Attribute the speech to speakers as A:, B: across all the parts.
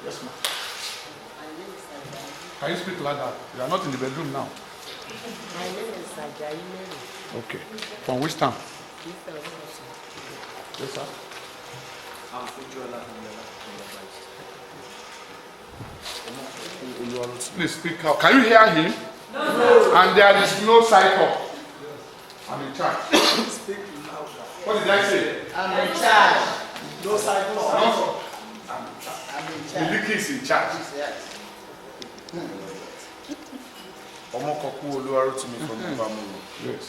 A: Yes, ma'am.
B: My name is Ajayi.
A: Can you speak louder? You are not in the bedroom now.
B: My name is Ajayi Mary.
A: Okay. From which town?
B: This is Olúwaṣe.
A: Yes, sir.
C: I'm Fujola from
A: Please speak out. Can you hear him? No. And there is no cycle. I'm in charge.
C: Speak louder.
A: What did I say?
B: I'm in charge.
C: No cycle.
A: No.
B: I'm in
A: The
B: charge.
A: leaky is in charge.
B: Yes.
C: Omokoku Oluwarotimi from Upamuru.
A: Yes.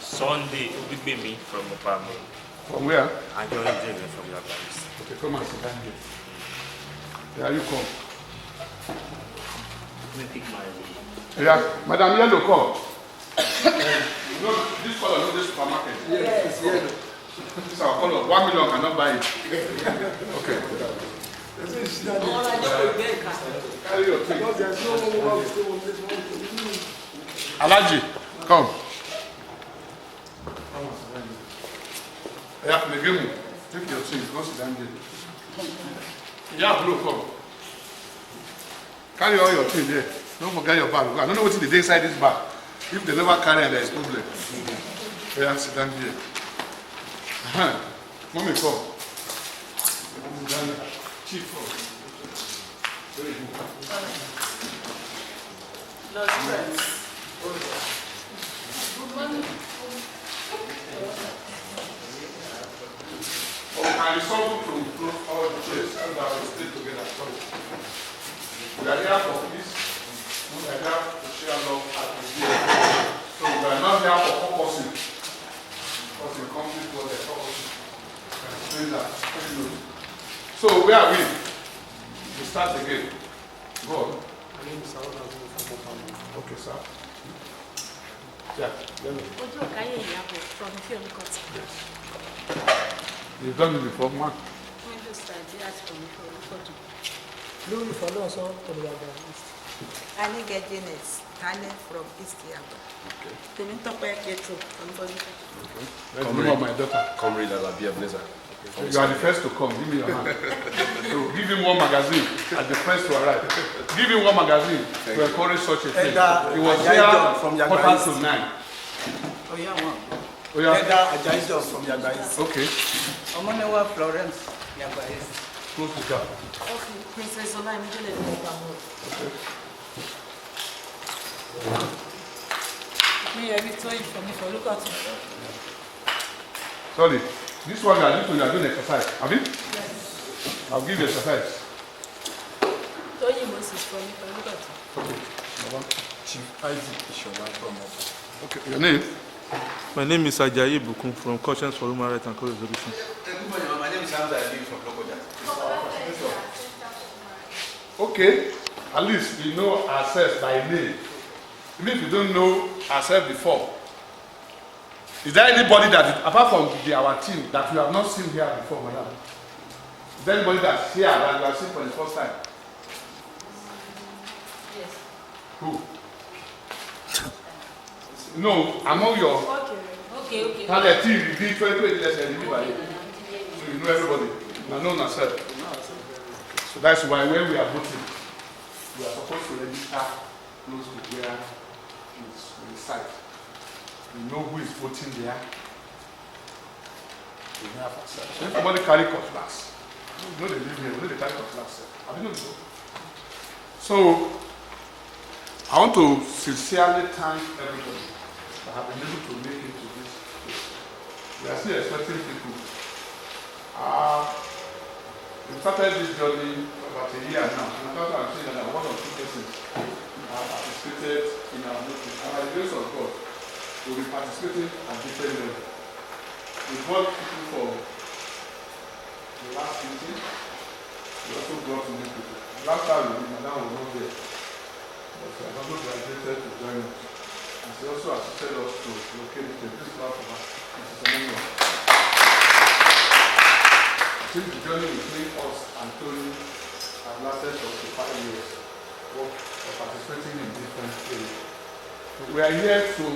D: Sunday Obigbemi from Upamuru.
A: From where?
D: And Johnny David from Yagbaris.
A: Okay, come and sit down here. There you come.
D: Let me pick my
A: Yeah, Madam Yellow, come. You know, this color, not this supermarket.
C: Yes, it's yellow.
A: This is our color. 1 million cannot buy it. Okay. Carry your thing. Alaji, come. Yeah, Negemu, take your thing. Go sit down there. Yeah, Blue, come. Carry all your thing there. Don't forget your bag. I don't know what's in the inside this bag. If they never carry, there is problem. Yeah, sit down here. Mommy, come. Chief, come. Very good.
B: No stress.
A: I resolved to close all the chairs and I will stay together. Sorry. We are here for peace. We are here to share love at the day. So we are not here for purposing. Because in conflict was a purpose. Explain that. So where are we? We start again. Go on.
C: My name is Aruna from Upamuru.
A: Okay, sir. Yeah, let me.
E: Ojú Ọ̀káyé Ìyábọ̀ from Ifeolukoti.
A: You've done it before, man.
E: Windows Nigerians from Ifeolukoti.
C: Lórí Fọlọ́sọ Olùwàgbà East.
E: Anige Janet Tane from East Yaba. Temitope Ketro from Ifeolukoti.
A: That's the name of my daughter.
F: Comrade Alabi Ebenezer.
A: You are the first to come. Give me your hand. So give him one magazine as the first to arrive. Give him one magazine to encourage such a thing.
C: Elder
A: He was
C: Ajayi
A: here
C: John from Yagba
A: 9:15.
C: Oh, yeah, one.
A: Oh yeah.
C: Elder Ajayi John from Yagba East.
A: Okay.
B: Omonewa Florence. Yagba East.
A: Close the gap.
E: Okay, Princess Ola Imidele from Upamuru. Me, every toy from Ifeolukoti.
A: Sorry. This one you are doing exercise. Have you? Yes. I'll give you exercise.
E: Toyi Moses from Ifeolukoti.
A: Okay. Number one.
C: Chief Isaac Ishola from Upamuru.
A: Okay. Your name?
G: My name is Ajayi Bukun from Conscience for Human Rights and Co-Resolution.
F: My name is Hamza Ali from Lokoja.
A: Okay. At least we know ourselves by name. Even if you don't know ourselves before. Is there anybody that, apart from our team, that you have not seen here before, madam? Is there anybody that's here that you have seen for the first time?
E: Yes.
A: Who? No, among your
E: Okay.
A: talent team, you did 20 years and you by so you know everybody. You know yourself. So that's why when we are voting, we are supposed to register close to where it's on the site. We know who is voting there. We have ourselves. So if somebody carry cutlass, you know they live here, we know they carry cutlass. Have you know so? So I want to sincerely thank everybody that have been able to make it to this place. We are still expecting people. We started this journey about a year now, and I'm saying that one or two persons have participated in our meeting. And by the grace of God, we'll be participating at different levels. We brought people for the last meeting. We also brought new people. Last time we did, Madam was not there. But she has also graduated to join us. And she also assisted us to locate the principal for us. Mrs. Emmanuel. Since the journey between us and Tony has lasted up to 5 years, of participating in different areas. So we are here to,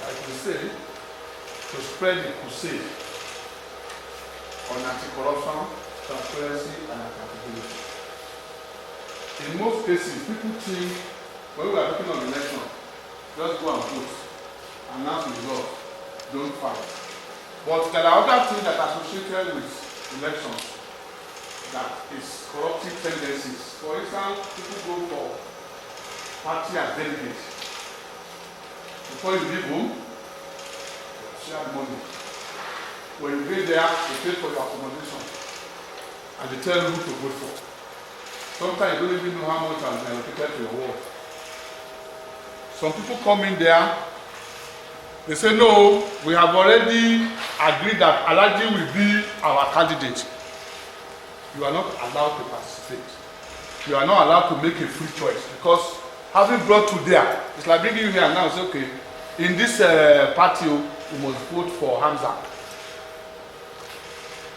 A: like we say, to spread the crusade on anti-corruption, transparency, and accountability. in most cases, people think when we are talking on election, just go and vote, announce results, don't fight. But there are other things that are associated with elections that is corruptive tendencies. For instance, people go for party as delegates. Before you leave home, you share money. When you get there, they pay for your accommodation and they tell you who to vote for. Sometimes you don't even know how much has been allocated to your ward. Some people come in there, they say, no, we have already agreed that Alhaji will be our candidate. You are not allowed to participate. You are not allowed to make a free choice because having brought you there, it's like bringing you here and now say, okay, in this party, you must vote for Hamza.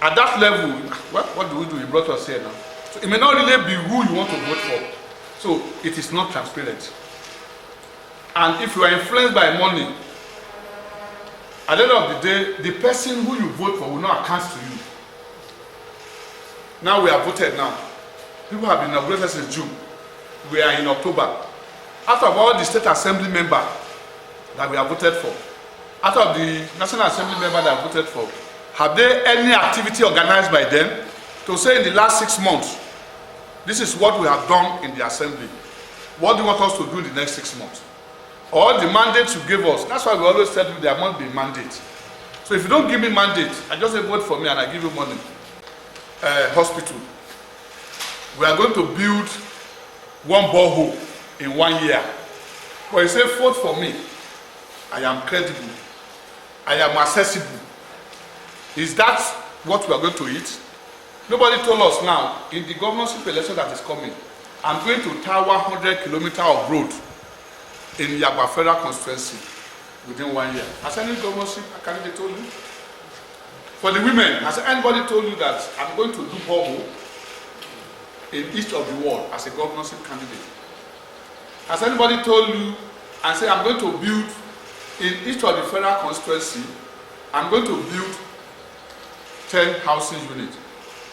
A: At that level, what do we do? You brought us here now. So it may not really be who you want to vote for. So it is not transparent. And if you are influenced by money, at the end of the day, the person who you vote for will not account to you. Now we have voted now. People have been inaugurated since June. We are in October. Out of all the state assembly members that we have voted for, out of the National Assembly members that have voted for, have there any activity organized by them to say in the last 6 months, this is what we have done in the assembly. What do you want us to do in the next 6 months? Or the mandate you give us. That's why we always tell you there must be mandate. So if you don't give me mandate, I just say vote for me and I give you money. Hospital. We are going to build 1 borehole in 1 year. But you say vote for me. I am credible. I am accessible. Is that what we are going to eat? Nobody told us now, in the governorship election that is coming, I'm going to tower 100 kilometers of road in Yagba Federal constituency within 1 year. Has any governorship candidate told you? For the women, has anybody told you that I'm going to do borehole in each of the ward as a governorship candidate? Has anybody told you and say I'm going to build in each of the federal constituency, I'm going to build 10 housing units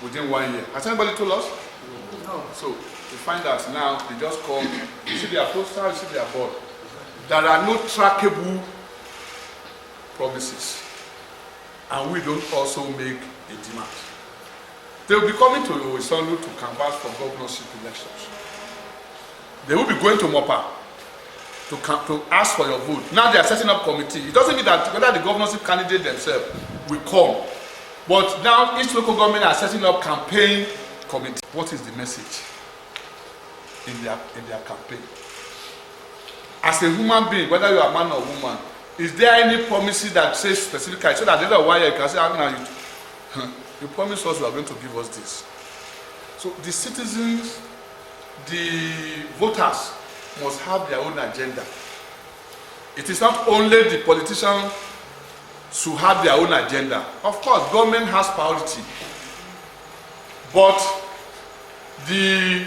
A: within 1 year? Has anybody told us? No. So you find that now they just come, you see their poster, you see their board. There are no trackable promises. And we don't also make a demand. They will be coming to Isonu to canvass for governorship elections. They will be going to Mopa to ask for your vote. Now they are setting up committee. It doesn't mean that whether the governorship candidate themselves will come. But now each local government are setting up campaign committee. What is the message in their campaign? As a human being, whether you are a man or woman, is there any promises that say specifically so that the end of 1 year you can say, you promised us you are going to give us this. So the citizens, the voters must have their own agenda. It is not only the politicians who have their own agenda. Of course, government has priority. But the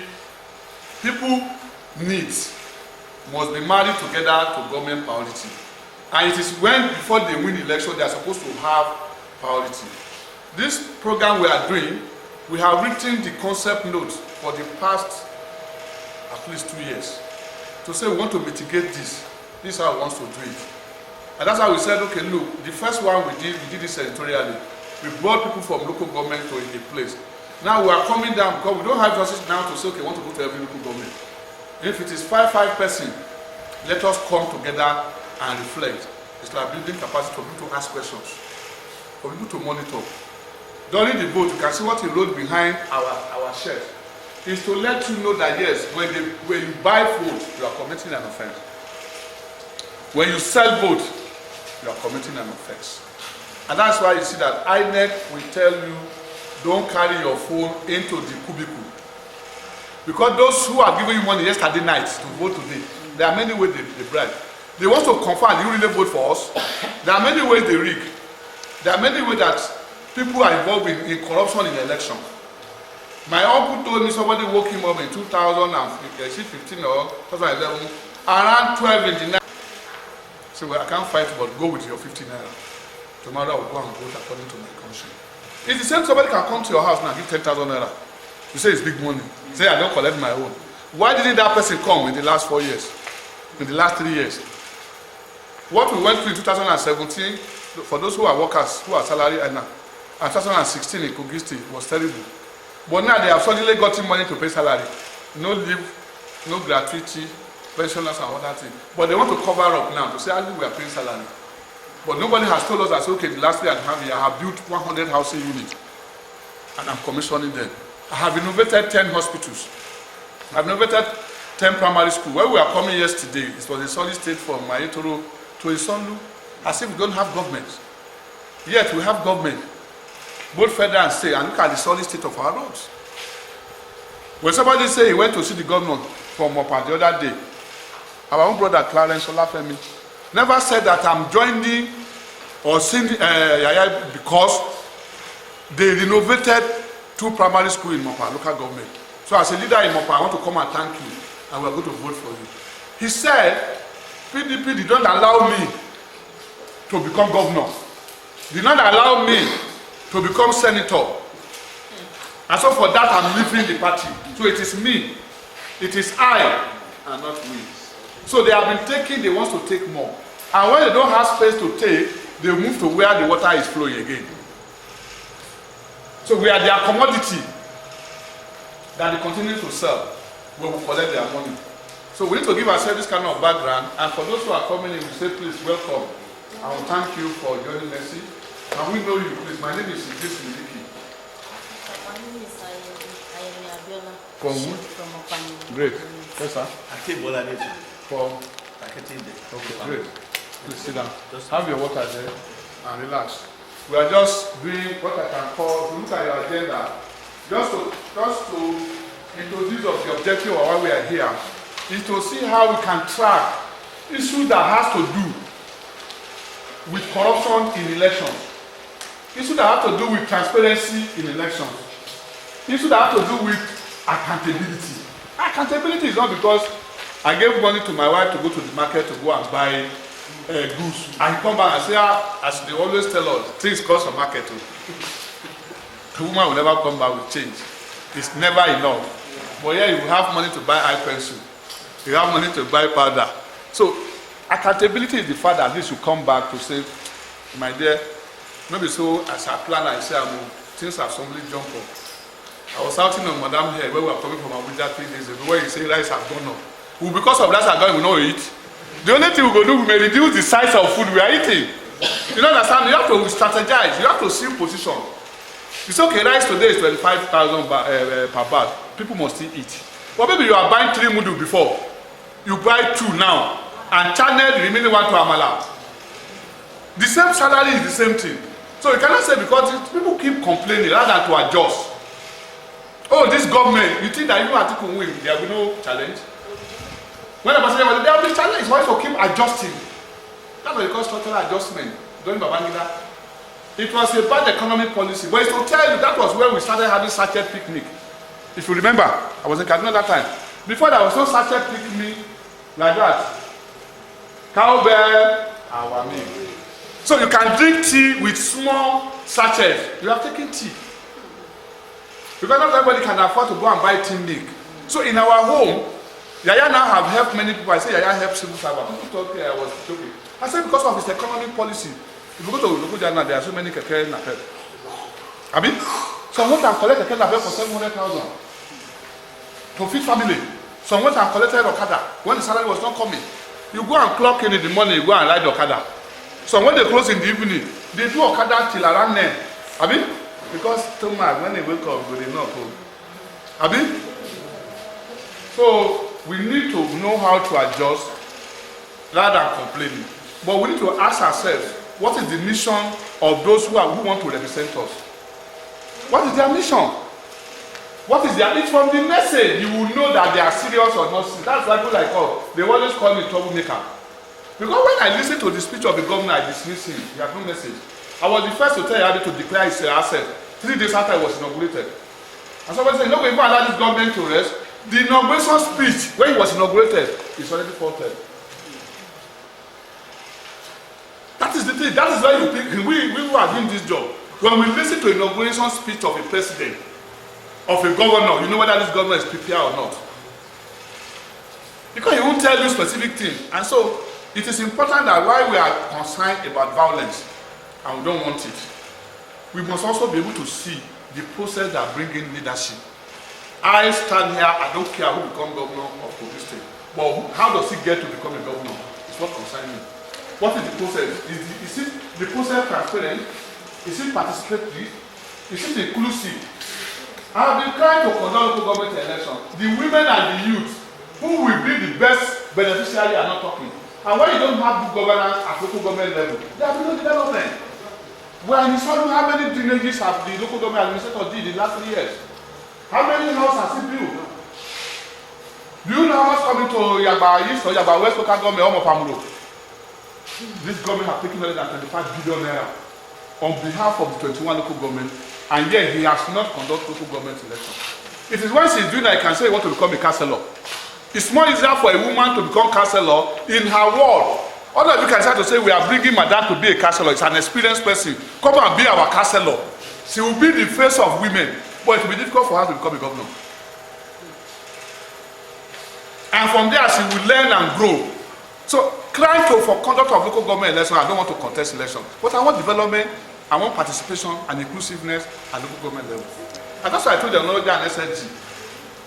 A: people needs must be married together to government priority. And it is when, before they win the election, they are supposed to have priority. This program we are doing, we have written the concept note for the past at least 2 years to say we want to mitigate this. This is how we want to do it. And that's how we said, okay, look, the first one we did this editorially. We brought people from local government to a place. Now we are coming down because we don't have resources now to say, okay, we want to go to every local government. If it is 5 person, let us come together and reflect. It's like building capacity for people to ask questions, for people to monitor. During the vote, you can see what he wrote behind our shirt. Is to let you know that yes, when you buy vote, you are committing an offense. When you sell vote, you are committing an offense. And that's why you see that INEC will tell you, don't carry your phone into the cubicle. Because those who are giving you money yesterday night to vote today, there are many ways they bribe. They want to confirm you really vote for us. There are many ways they rig. There are many ways that people are involved in corruption in the election. My uncle told me somebody woke him up in 2015 or 2011, around 12 in the night. So well, I can't fight, but go with your 15 naira. Tomorrow I will go and vote according to my conscience. It's the same somebody can come to your house now and give 10,000 naira. You say it's big money. Say I don't collect my own. Why didn't that person come in the last 4 years? In the last 3 years? What we went through in 2017, for those who are workers, who are salary earner, and 2016 in Kogi State was terrible. But now they have suddenly gotten money to pay salary. No leave, no gratuity, pensioners and other things. But they want to cover up now to say, we are paying salary. But nobody has told us that, okay, the last 3.5 years, I have built 100 housing units and I'm commissioning them. I have renovated 10 hospitals. I have renovated 10 primary schools. Where we are coming yesterday, it was a solid state from Mayetoro to Isonlu, as if we don't have government. Yet we have government, both federal and state, and look at the solid state of our roads. When somebody say he went to see the governor from Mopa the other day, our own brother Clarence Olafemi never said that I'm joining or seeing Yaya because they renovated 2 primary schools in Mopa, local government. So as a leader in Mopa, I want to come and thank you, and we're going to vote for you. He said, PDP did not allow me to become governor, did not allow me to become senator. And so for that, I'm leaving the party. So it is me, it is I, and not we. So they have been taking, they want to take more. And when they don't have space to take, they move to where the water is flowing again. So we are their commodity that they continue to sell when we collect their money. So we need to give ourselves this kind of background. And for those who are coming in, we say, please welcome. I will thank you for joining us. And we know you, please. My name is Idris Miliki.
H: My name is Ayemi Abiola.
A: From
H: Opani.
A: Great. Yes, sir. From okay, great. Please sit down. Have your water there and relax. We are just doing what I can call, to look at your agenda, just to introduce the objective of why we are here, is to see how we can track issues that has to do with corruption in elections, issues that have to do with transparency in elections, issues that have to do with accountability. Accountability is not because I gave money to my wife to go to the market to go and buy goods, and he come back and say, as they always tell us, things cost for market too. The woman will never come back with change. It's never enough. But yeah, you have money to buy eye pencil, you have money to buy powder. So accountability is the fact that this will come back to say, my dear, maybe so as a planner, I say, things have suddenly jumped up. I was shouting on Madam here where we were coming from Abuja 3 days ago, where you say rice have gone up. Well, because of rice have gone, we will not eat. The only thing we go do, we may reduce the size of food we are eating. You know, understand? You have to strategize. You have to see position. It's okay, rice today is 25,000 per bag. People must still eat. But maybe you are buying 3 mudu before. You buy 2 now. And channel the remaining 1 to Amala. The same salary is the same thing. So you cannot say because people keep complaining rather than to adjust. Oh, this government, you think that even Atiku win, there will be no challenge? When the person says, there will be challenge, why to keep adjusting? That's what they call structural adjustment. During Babangida, it was a bad economic policy. But it's to tell you, that was where we started having sachet picnic. If you remember, I was in Kaduna that time. Before there was no sachet picnic like that. Cowbell, awami. So you can drink tea with small sachets. You have taken tea. Because not everybody can afford to go and buy tea milk. So in our home, Yaya now have helped many people. I say Yaya helped civil servants. People thought I was joking. I said because of his economic policy. If you go to Lokoja, there are so many keke napep. I mean, someone can collect keke napep for 700,000 to feed family. Someone can collect Okada when the salary was not coming. You go and clock in the morning, you go and ride Okada. So when they close in the evening, they do Okada till around 9. I mean, because tomorrow when they wake up, they not home. I mean, so we need to know how to adjust rather than complaining. But we need to ask ourselves, what is the mission of those who want to represent us? What is their mission? What is their, it's from the message you will know that they are serious or not serious. That's why people like us, they always call me troublemaker. Because when I listen to the speech of the governor, I dismiss him. He has no message. I was the first to tell Yadi to declare his asset 3 days after it was inaugurated. And somebody said, no, we even allow this government to rest. The inauguration speech, when it was inaugurated, is already faulted. That is the thing. That is why you think we who are doing this job. When we listen to inauguration speech of a president, of a governor, you know whether this governor is prepared or not. Because he won't tell you specific things. And so it is important that while we are concerned about violence and we don't want it, we must also be able to see the process that bring in leadership. I stand here, I don't care who become governor of Kogi State, but how does he get to become a governor? It's what concerns me. What is the process? Is it the process transparent? Is it participatory? Is it inclusive? I have been trying to conduct local government election. The women and the youth who will be the best beneficiary are not talking. And when you don't have good governance at local government level, there will be no development. When you saw how many drainages have the local government administrator did in the last 3 years? How many houses has he built? Do you know how much coming to Yaba East or Yaba West local government or Mopamulo? This government has taken more than 25 billion naira on behalf of the 21 local government, and yet he has not conducted local government elections. It is when she's doing that, I can say he wants to become a councillor. It's more easier for a woman to become councillor in her ward. Other people can start to say we are bringing madam to be a councillor. It's an experienced person. Come and be our councillor. She will be the face of women, but it will be difficult for her to become a governor. And from there, she will learn and grow. So, crying for conduct of local government election, I don't want to contest election, but I want development, I want participation and inclusiveness at local government level. And that's why I told the Technology and SNG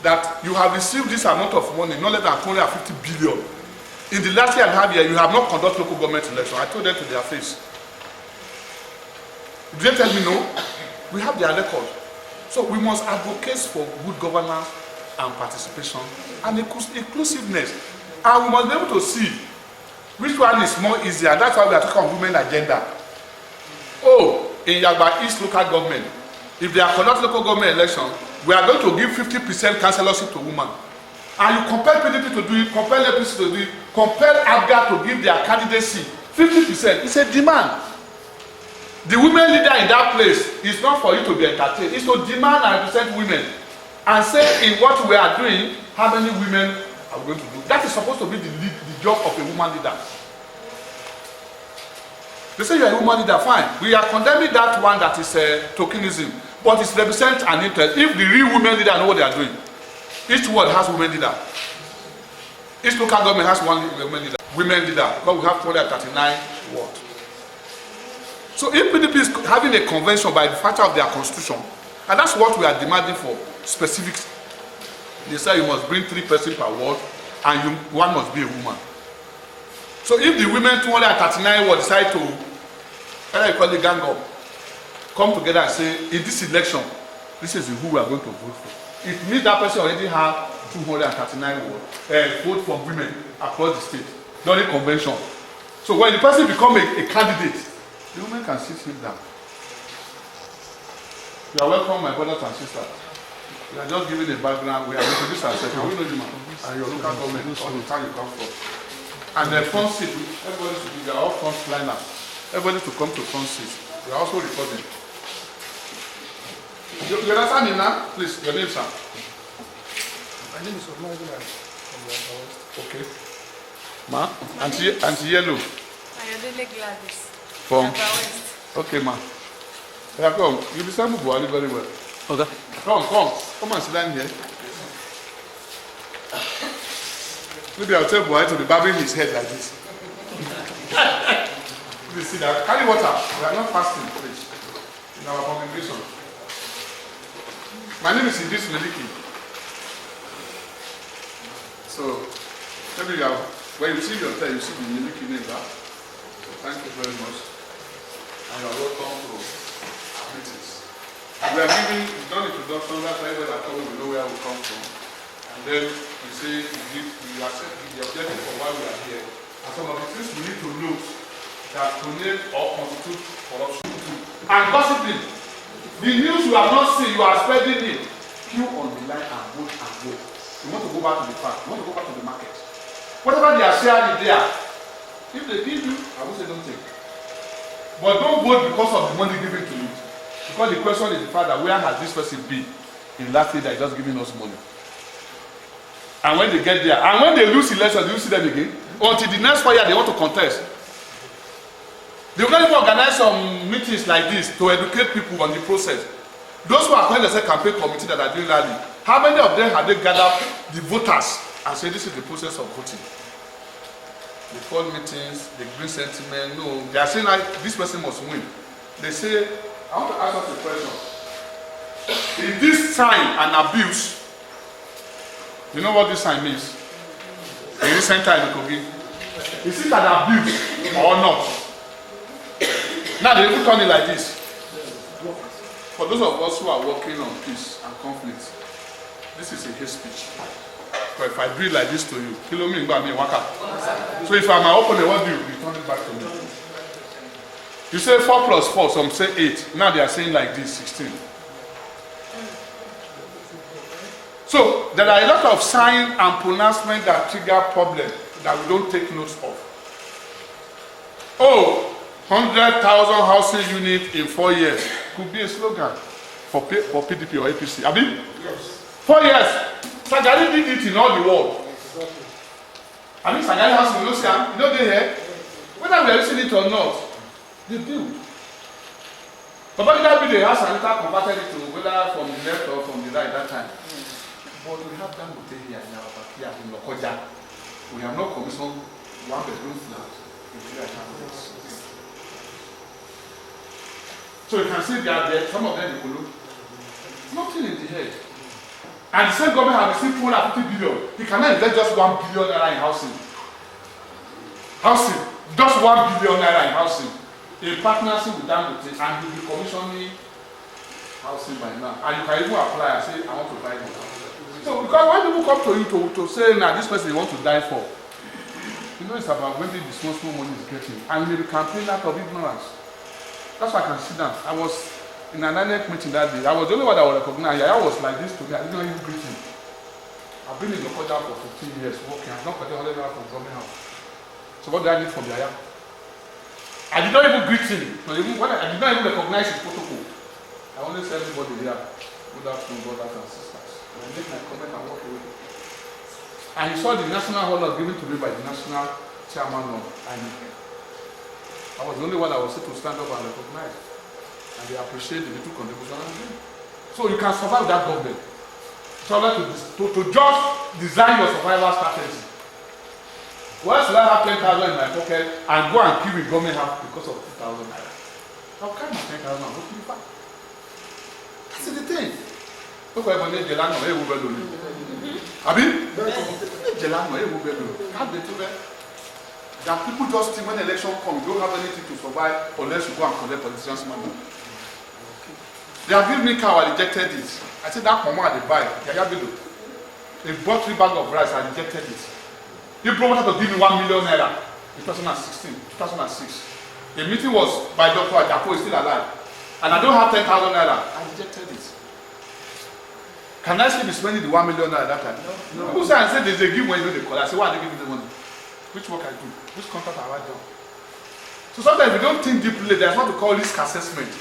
A: that you have received this amount of money, not less than 250 billion. In the last year and a half year, you have not conducted local government election. I told them to their face. Did they tell me no? We have their record. So we must advocate for good governance and participation and inclusiveness. And we must be able to see which one is more easier. That's why we are talking about women agenda. Oh, in Yagba East local government, if they are conducting local government election, we are going to give 50% councillorship to women. And you compel PDP to do it, compel APC to do it, compel ABGA to give their candidacy 50%. It's a demand. The women leader in that place is not for you to be entertained. It's to demand and represent women and say in what we are doing, how many women are we going to do. That is supposed to be the job of a woman leader. They say you are a woman leader, fine. We are condemning that one that is tokenism, but it represents an interest. If the real women leader know what they are doing, each ward has women leader. Each local government has one women leader. Women leader, because we have 239 wards. So if PDP is having a convention by the factor of their constitution, and that's what we are demanding for specifics. They say you must bring 3 persons per ward, and one must be a woman. So if the women 239 wards decide to, whether you call it gang up, come together and say, in this election, this is who we are going to vote for. It means that person already have 239 votes from women across the state during convention. So when the person become a candidate, the women can sit him down. You are welcome, my brothers and sisters. We are just giving a background. We are introducing ourselves. We know you, man, and your local government, all the time you come from. And the front seat, everybody should be, they are all front liners. Everybody to come to front seat. We are also recording. You understand me now? Please, your name, sir.
C: My name is Omar from Yagba West.
A: Okay. Ma, Auntie Yellow.
H: Ayodele Gladys.
A: From?
H: Yagba West.
A: Okay, ma. Yeah, come. You understand Buhari very well.
G: Okay.
A: Come and sit down here. Maybe I'll tell Buhari to be bobbing his head like this. Please sit down. Carry water. We are not fasting, please. In our congregation. My name is Idris Meliki. So, maybe when you see your tail, you see the Meliki name there. So, thank you very much. And you are welcome to our meetings. We are giving, we've done introduction, that's why everybody at home will know where we come from. And then we say, we accept the objective for why we are here. And some of the things we need to note that donate or constitute corruption. And gossiping. The news you have not seen, you are spreading it. Queue on the line and vote and vote. You want to go back to the farm, you want to go back to the market. Whatever they are sharing there, if they give you, I will say don't take. But don't vote because of the money given to you. Because the question is the fact that where has this person been in last year that is just giving us money? And when they get there, and when they lose election, do you see them again? Until the next 4 years they want to contest. They will not even organize some meetings like this to educate people on the process. Those who are calling themselves campaign committee that are doing rally, how many of them have they gathered the voters and say this is the process of voting. They call meetings, they bring sentiment. No, they are saying like this person must win. They say, I want to ask us a question. Is this sign an abuse? You know what this sign means? In recent time, is it an abuse or not? Now they even turn it like this. For those of us who are working on peace and conflict, this is a hate speech. But if I do it like this to you, so if I'm an opponent, what do you return it back to me? You say 4 plus 4, some say 8. Now they are saying like this, 16. So there are a lot of signs and pronouncements that trigger problems that we don't take notes of. Oh, 100,000 housing units in 4 years could be a slogan for PDP or APC. I mean, yes. 4 years. Sagari did it in all the world. I mean, Sagari house in Lucia, you know they here. Whether we are listening it or not, they do. But that be the house and later converted it to whether from the left or from the right that time. But we have Dangote here in our backyard in Lokoja. We have not commissioned 1 bedroom flat in Nigeria. So you can see that there, some of them in Kulu. Nothing in the head. And the same government has received 250 billion. He cannot invest just 1 billion naira in housing. Housing. Just 1 billion naira in housing. In partnership with Dangote, and he will be commissioning housing by now. And you can even apply and say, I want to buy the house. So because when people come to you to say, now this person you want to die for, you know it's about when the small money is getting. And you may be campaigning out of ignorance. That's why I can sit down. I was in an INEC meeting that day. I was the only one that was recognized. I was like this to me. I didn't even greet him. I've been in Lokoja for 15 years working. I've not collected 100 naira from government house. So what do I need from the Yaya? I did not even greet him. So even when I did not even recognize his protocol. I only said everybody here, good afternoon, brothers and sisters. And I make my comment and walk away. And he saw the national honor given to me by the national chairman of INEC. I was the only one that was able to stand up and recognize. And they appreciate the little contribution. So you can survive that government. So to just design your survival strategy. Why should I have 10,000 in my pocket and go and kill the government house because of 2,000 naira? How can my 10,000 and go to the bank? That's the thing. Look at my Jelano, hey, Uber Lulu. Abi? Jelano, hey, Uber Lulu. Can't be too bad. That people just think when election comes, you don't have anything to survive unless you go and collect politicians' money. They have given me car, I rejected it. I said that mama at the buy, Yaya Bello. They bought 3 bags of rice, I rejected it. He promised to give me 1 million naira in 2016, 2006. The meeting was by Dr. Ajapo, is still alive. And I don't have 10,000 naira. I rejected it. Can I still be spending the 1 million naira that time? No. People say, I said, there's a give when you know the call. I say, why are they giving the money? Which work I do? Which contract have I done? So sometimes we don't think deeply. There's what we call risk assessment.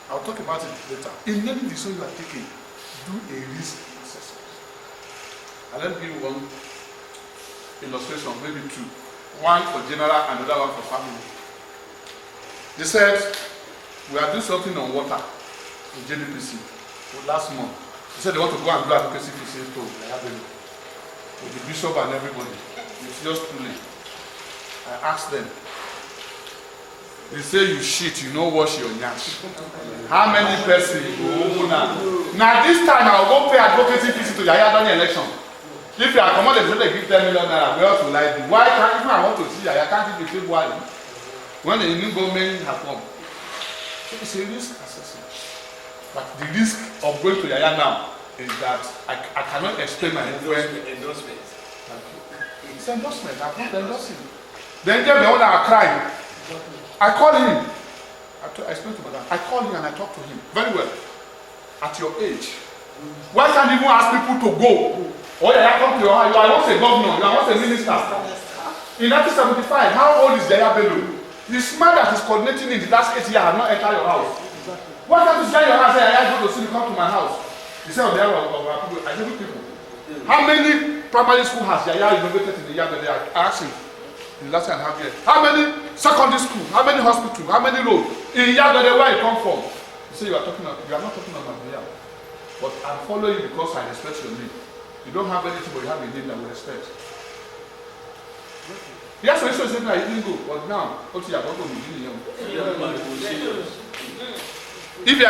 A: I'll talk about it later. In any decision you are taking, do a risk assessment. And let me give you one illustration, maybe 2. One for general and the other one for family. They said, we are doing something on water in JDPC last month. They said they want to go and do advocacy for to with the bishop and everybody. It's just too late. I asked them. They say you shit, you know wash your nyash. How many persons go now? Now this time I'll go pay advocacy fees to Yaya during the election. If you are commanded to give 10 million naira, where else will I be? Why can't if I want to see Yaya, can't it be February? When the new government has come. So it's a risk assessment. But the risk of going to Yaya now is that I cannot explain my endorsement. It's endorsement. I'm not endorsing. Then they're the one that are crying. I call him. I explained to my dad. I call him and I talk to him. Very well. At your age. Why can't you even ask people to go? Or Yaya come to your house. You are once a governor. You are once a minister. In 1975, how old is Yaya Bello? The man that is coordinating in the last 8 years has not entered your house. Why can't you say your house? Say, I go to see you come to my house. He said, on the area of our people. I said, people. How many primary school has Yaya innovated in the year that they are asking? In the last 1.5 years. How many secondary school? How many hospital? How many roads? In Yagode, where you come from? You say you are not talking on my behalf. But I'm following you because I respect your name. You don't have anything, but you have a name that we respect. Yes, so he said that he didn't go, but now, if he has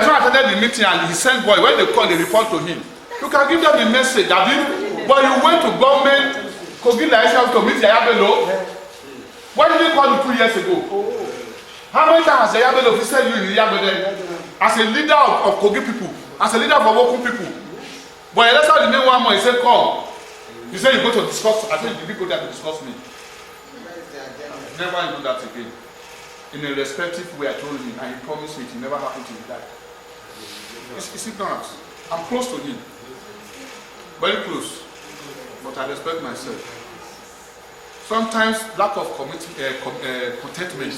A: not attended the meeting and he sent boy, when they call, they report to him. You can give them the message that but you went to government, Kogi Laisha to meet Yaya Bello. Why did you call him 2 years ago? How many times has Yaya Bello visited you in Yaya Bello as a leader of Kogi people, as a leader of Owoku people? But let's have the name one more. He said, come. He said, you go to discuss. I said, you go there to discuss me. Never do that again. In a respectful way, I told him, and he promised me it will never happen till he died. It's ignorance. I'm close to him. Very close. But I respect myself. Sometimes lack of contentment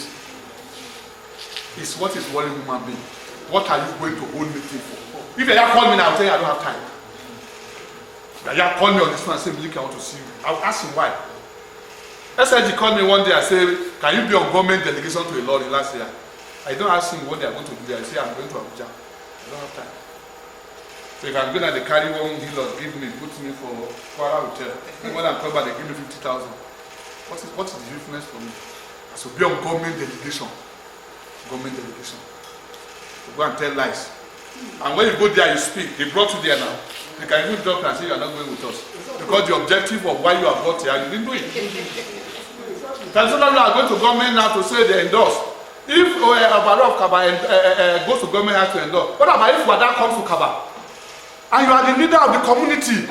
A: is what is worrying human being. What are you going to hold me for? If you call me now, I'll tell you I don't have time. You call me on this phone and say, Miliki, I want to see you. I'll ask him why. SIG called me one day and said, can you be on government delegation to a lorry last year? I don't ask him what they are going to do there. I say, I'm going to Abuja. I don't have time. So if I'm going to carry one hill or give me, put me for Kwara Hotel. When I'm coming back, they give me 50,000. What is the difference for me? I should be on government delegation. Government delegation. To go and tell lies. And when you go there, you speak. They brought you there now. They can even drop and say you are not going with us. Because the objective of why you are brought here, you didn't do it. Traditionally, are going to government now to say they endorse. If Abaro of Kaba goes to government has to endorse, what about if Wada comes to Kaba? And you are the leader of the community.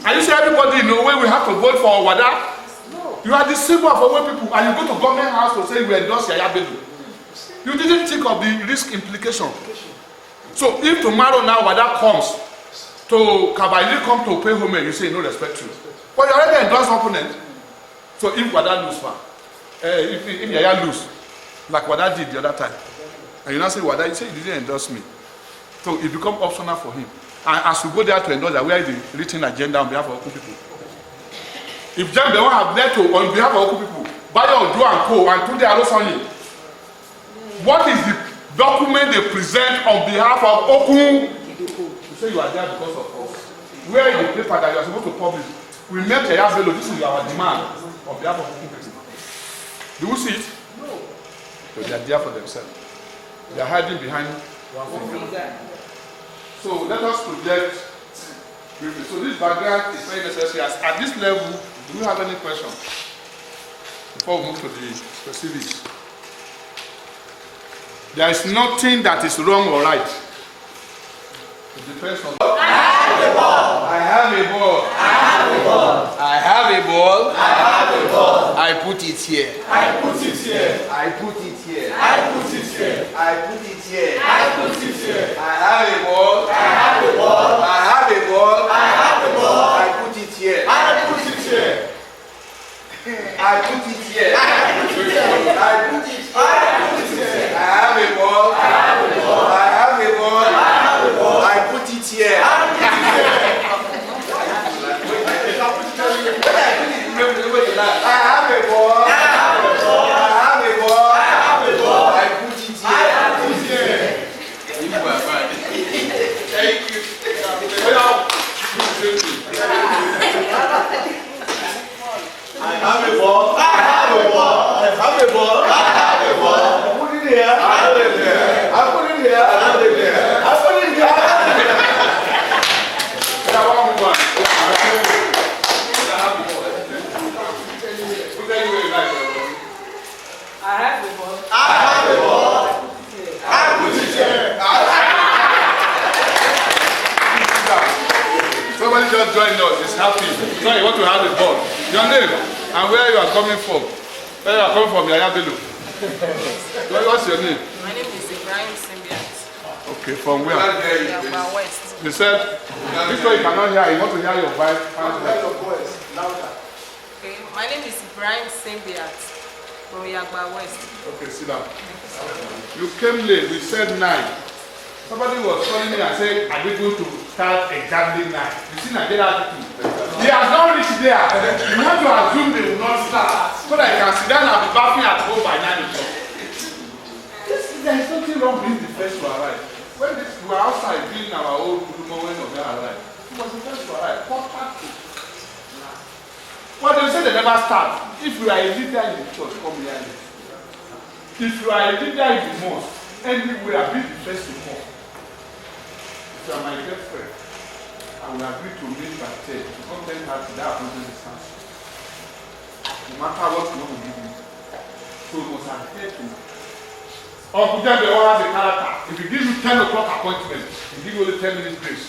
A: And you say everybody in Norway will have to vote for Wada? No. You are the symbol of Owe people, and you go to government house to say you endorse Yaya Bello. You didn't think of the risk implication. So if tomorrow now Wada comes to Kaba, you come to pay home and you say no respect to you. But you already endorsed opponent. So if Wada lose, if Yaya lose, like Wada did the other time, and you now say Wada, you say you didn't endorse me. So it becomes optional for him. And as you go there to endorse that, where is the written agenda on behalf of Oku people? If Jan Bewa have led to on behalf of Oku people, Bayo Ojo and Co. and Tunde Alosani, what is the document they present on behalf of Oku? You say you are there because of us. Where is the paper that you are supposed to publish? We met Yaya Bello, this is our demand on behalf of Oku people. Do you see it? No. So they are there for themselves. They are hiding behind one finger. So let us project briefly. So this background is very necessary. At this level, do you have any questions before we move to the specifics? There is nothing that is wrong or right. It depends on. I have a ball. I have a ball. I have a ball. I have a ball. I have a ball. I put it here. I put it here. I put it here. I put it here. I put it here. I put it here. I have a ball. I have a ball. I have a ball. I have a ball. I put it here. I put it here. I put it here. I put it here. I put it here. I put it here. I have a ball. I have a ball. I have a ball. I have a ball. I put it here. I put it here. I have a ball. I have a ball. I have a ball. I have a ball. I put it here. I put it here. You are fine. Thank you. I have a ball. I have a ball. I have a ball. I have a ball. I put it here. I have it there. I put it here. I have it there. I put it here. I have it there.
B: I have a ball.
A: I have a ball. I put it here. Somebody just joined us. He's happy. So you want to have a ball. Your name and where you are coming from. Where you are coming from, Yaya Bello. What's your name?
H: My name is Ibrahim Simbiat.
A: Okay, from where?
H: Yagba West.
A: You said, this way you cannot hear, you want to hear your voice.
H: Okay, my name is Ibrahim Simbiat from Yagba West.
A: Okay, sit down. You came late, we said 9. Somebody was calling me and said, are they going to start exactly 9? You see Nigeria attitude. He has not reached there. You have to assume they will not start. So that I can sit down and be bathing at home by 9 o'clock. There is nothing wrong being the first to arrive. When we were outside doing our own Kudumo when we arrived, he was the first to arrive. they never start. If you are a leader in the church, come here. If you are a leader in the mosque, anywhere, be the first to come. If you are my girlfriend, I will agree to meet by 10. To come 10:30, that appointment is cancelled. No matter what you want to give me. So you must adhere to it. Uncle Jembe has a character. If he gives you 10 o'clock appointment, he gives you only 10 minutes grace.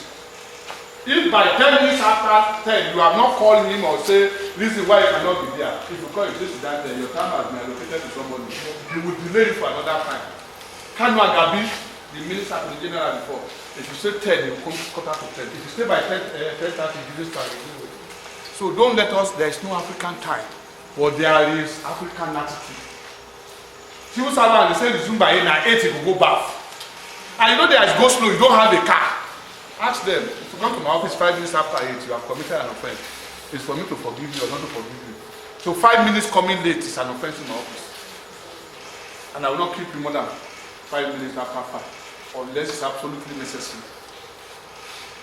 A: If by 10 minutes after 10 you have not called him or say, this is why you cannot be there. If you call him, this is that day, your time has been allocated to somebody. He will delay you for another time. Kanu Agabi, the minister to the general before, if you say 10, he will come quarter to 10. If you stay by 10:30, he will start. So don't let us, there is no African time, but there is African attitude. Civil servant, they say resume by 8, he will go back. And you know there is go slow, you don't have a car. Ask them, if you come to my office 5 minutes after 8, you have committed an offense. It's for me to forgive you or not to forgive you. So 5 minutes coming late is an offense in my office. And I will not keep you more than 5 minutes after 5, unless it's absolutely necessary.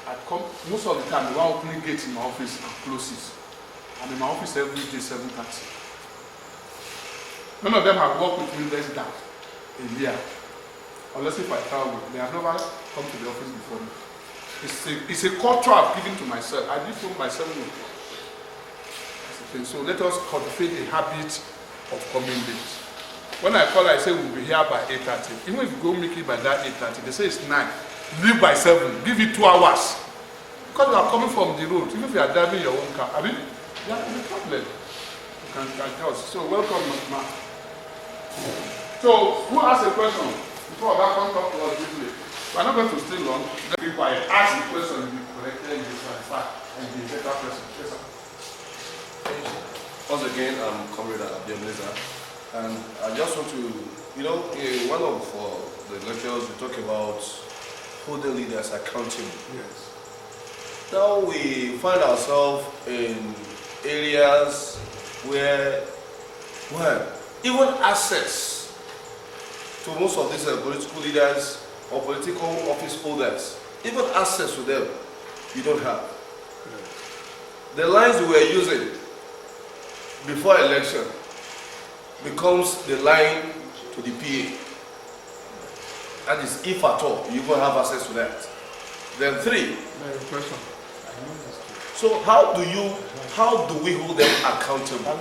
A: I come, most of the time, the one opening gates in my office and closes. I'm in my office every day, 7:30. None of them have worked with me less than a year. Unless if I travel, they have never come to the office before me. It's a culture I've given to myself. I did from myself. So let us cultivate a habit of coming late. When I call, I say we'll be here by 8:30. Even if you go make it by that 8:30, they say it's 9. Leave by 7. Give it 2 hours. Because you are coming from the road. Even if you are driving your own car, I mean, that is a problem. You can house. So welcome, ma. So who asked a question? Before that comes up to us briefly. We are not going to stay long. Let's be quiet. Ask the question, be corrected, be transferred, and be a better person. Yes, sir.
F: Once again, I'm Comrade Abia Blazer, and I just want to, in one of the lectures we talk about holding leaders accountable.
A: Yes.
F: Now we find ourselves in areas where, even access to most of these political leaders or political office holders, even access to them, you don't have. The lines we were using before election becomes the line to the PA. That is, if at all, you will have access to that. Then 3.
A: Question.
F: So how do we hold them accountable?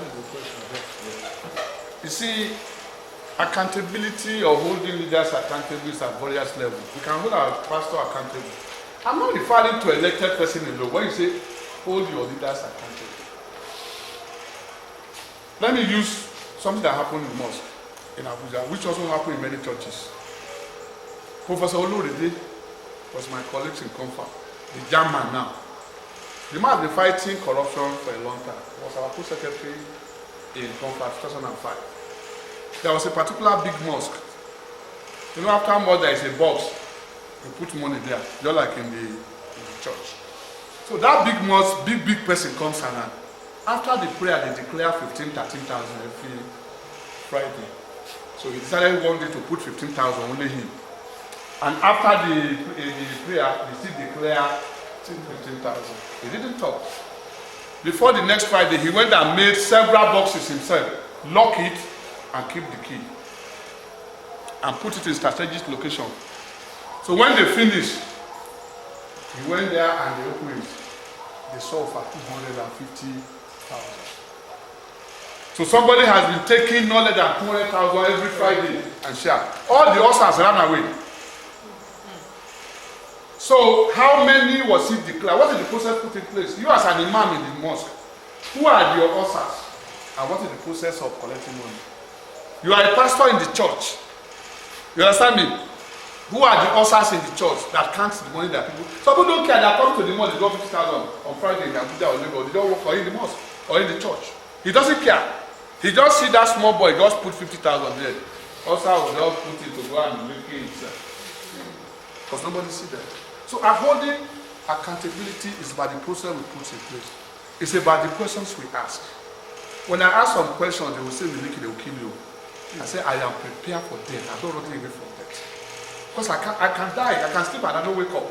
A: You see, accountability or holding leaders accountable is at various levels. We can hold our pastor accountable. I'm not referring to elected person alone. When you say hold your leaders accountable, let me use something that happened in the mosque in Abuja, which also happened in many churches. Professor Oluride was my colleague in Comfort, the German now. The man has been fighting corruption for a long time. He was our co-secretary in Comfort 2005. There was a particular big mosque. After more there is a box. You put money there, just like in the church. So that big mosque, big person comes around. After the prayer, they declare 13,000 every Friday. So he decided one day to put 15,000, only him. And after the prayer, they still declare 15,000. He didn't talk. Before the next Friday, he went and made several boxes himself, lock it, and keep the key. And put it in strategic location. So when they finished, he went there and they opened it. They sold for 250,000. So somebody has been taking no less than 200,000 every Friday and share. All the ushers ran away. So how many was it declared? What did the process put in place? You as an imam in the mosque, who are your ushers? And what is the process of collecting money? You are a pastor in the church. You understand me? Who are the ushers in the church that counts the money that people... Some people don't care. They are coming to the mosque, they got 50,000 on Friday in Abuja or Lagos. They don't work for in the mosque or in the church. He doesn't care. He just see that small boy, just put 50,000 there. Usher will just put it to go and make it himself. Because nobody see that. So holding accountability is about the process we put in place. It's about the questions we ask. When I ask some questions, they will say, they will kill you. I say, I am prepared for death. I don't run away from death. Because I can die, I can sleep and I don't wake up.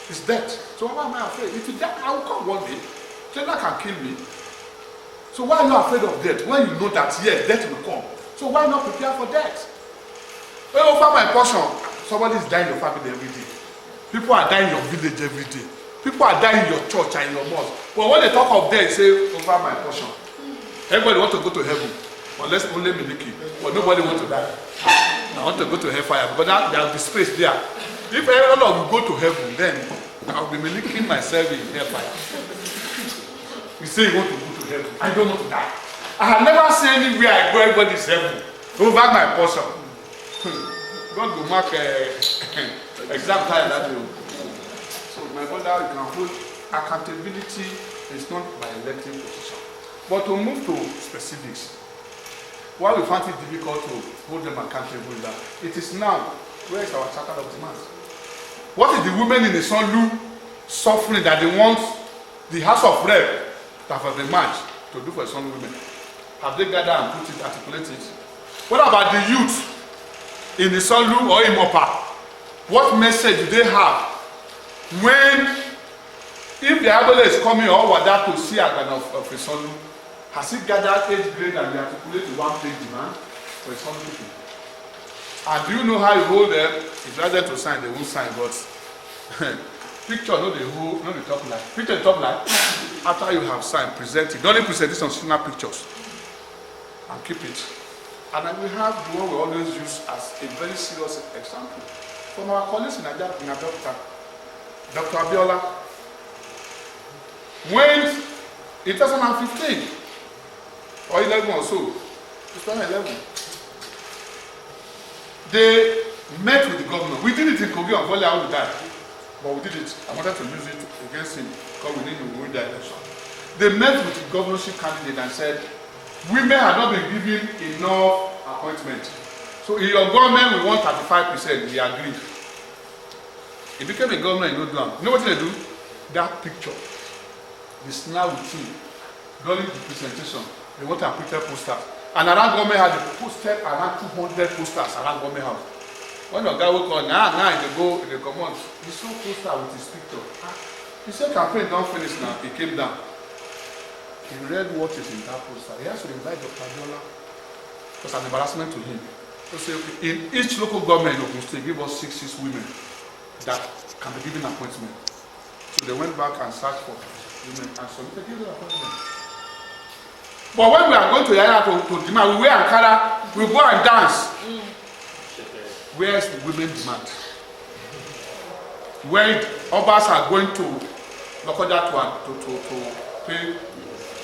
A: It's death. So why am I afraid? If you die, I will come one day. So that can kill me. So why are you afraid of death when you know that yes, death will come? So why not prepare for death? When over my portion, somebody is dying in your family every day. People are dying in your village every day. People are dying in your church and in your mosque. But when they talk of death, say over my portion. Everybody want to go to heaven, unless only Miliki. But nobody want to die. I want to go to hellfire because there will be space there. If everyone will go to heaven, then I will be Miliking myself in hellfire. You say you want to go to heaven. I don't want to die. I have never seen anywhere I go, everybody is heaven. Over my portion. God will mark exam time that day. So my brother, you can hold accountability is not by elective position. But to move to specifics, why we find it difficult to hold them accountable is that it is now, where is our charter of demands? What is the women in the Sonlu suffering that they want the House of Rep that was the march to do for the Sonlu women? Have they gathered and put it, articulate it? What about the youth in the Sonlu or in Mopa? What message do they have when, if the Abele is coming or Wada to see a kind of a Sonlu, has he gathered 8th grade and they articulate the one-page demand for a Sonlu people? And do you know how you hold them? If you ask them to sign, they won't sign, but picture, no they hold, no they talk like. Picture talk like, after you have signed, present it. Don't present this on similar pictures. And keep it. And then we have the one we always use as a very serious example. From our colleagues in Abeokuta, Dr. Abiola, when in 2015, or 11 or so, 2011, they met with the governor. We did it in Kogi and Volley, how we died. But we did it. I wanted to use it against him because we need to win the election. They met with the governorship candidate and said, women have not been given enough appointment. So in your government, we want 35%. He agreed. He became a governor in Odwan. You know what they do? That picture. They snap with him during the presentation. They want to prepare posters. And around government house, they posted around 200 posters around government house. When the guy woke up, now they go, they come on. He saw poster with his picture. He said campaign don't finish now. He came down. He read what is in that poster. He has to invite Dr. Abiola. It was an embarrassment to him. So say, okay, in each local government in Ogun State, give us 6 women that can be given appointment. So they went back and searched for women and submitted given appointment. But when we are going to Yaya to demand, we wear Ankara, we go and dance. Where is the women demand? When Obas are going to Lokoja to pay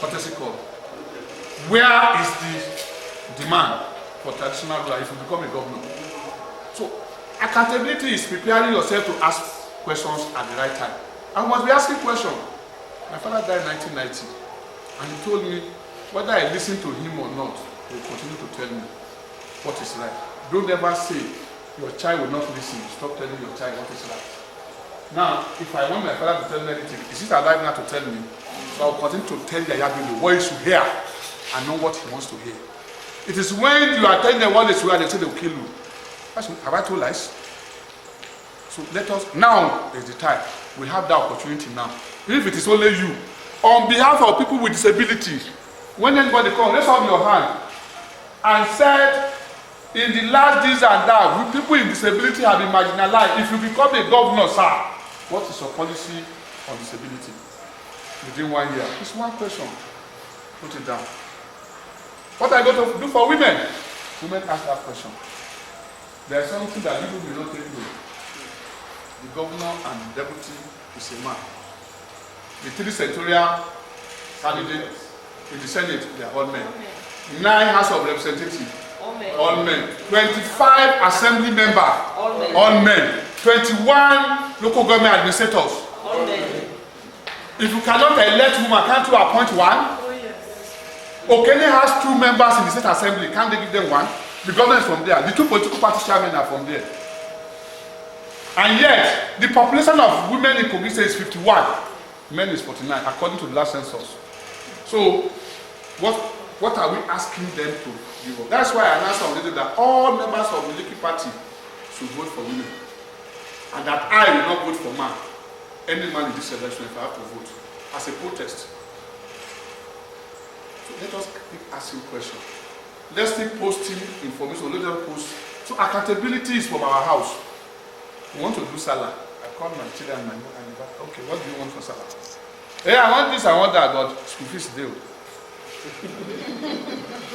A: courtesy call, where is the demand for traditional ruler if you become a governor? So accountability is preparing yourself to ask questions at the right time. I must be asking questions. My father died in 1990 and he told me whether I listen to him or not, he will continue to tell me what is right. Don't ever say your child will not listen. Stop telling your child what is right. Now, if I want my father to tell me anything, is it alive now to tell me? So I will continue to tell Yaya Bello what he should hear and know what he wants to hear. It is when you are telling them what they should hear, they say they will kill you. Have I told lies? So let us, now is the time. We have that opportunity now. If it is only you, on behalf of people with disabilities, when anybody comes, raise up your hand and said, in the last this and that, people with disability have been marginalized. If you become a governor, sir, what is your policy on disability? Within 1 year. It's one question. Put it down. What are you going to do for women? Women ask that question. There is something that people will not take note. The governor and the deputy is a man. The 3 senatorial candidates in the Senate, they are all men. 9 House of Representatives, all men. 25 assembly members, all men. 21 local government administrators, all men. If you cannot elect women, can't you appoint one? Oh, yes. Okene has 2 members in the state assembly. Can't they give them one? The government is from there. The 2 political party chairmen are from there. And yet, the population of women in Kogi State is 51. Men is 49, according to the last census. So, what are we asking them to give up? That's why I announced on the day that all members of the Miliki Party should vote for women. And that I will not vote for man. Any man in this election if I have to vote. As a protest. So let us keep asking questions. Let's keep posting information. Let us post. So accountability is from our house. We want to do Salah. I call my children and my mother and back. Okay, what do you want for Salah? Hey, I want this, I want that, but school fees deal.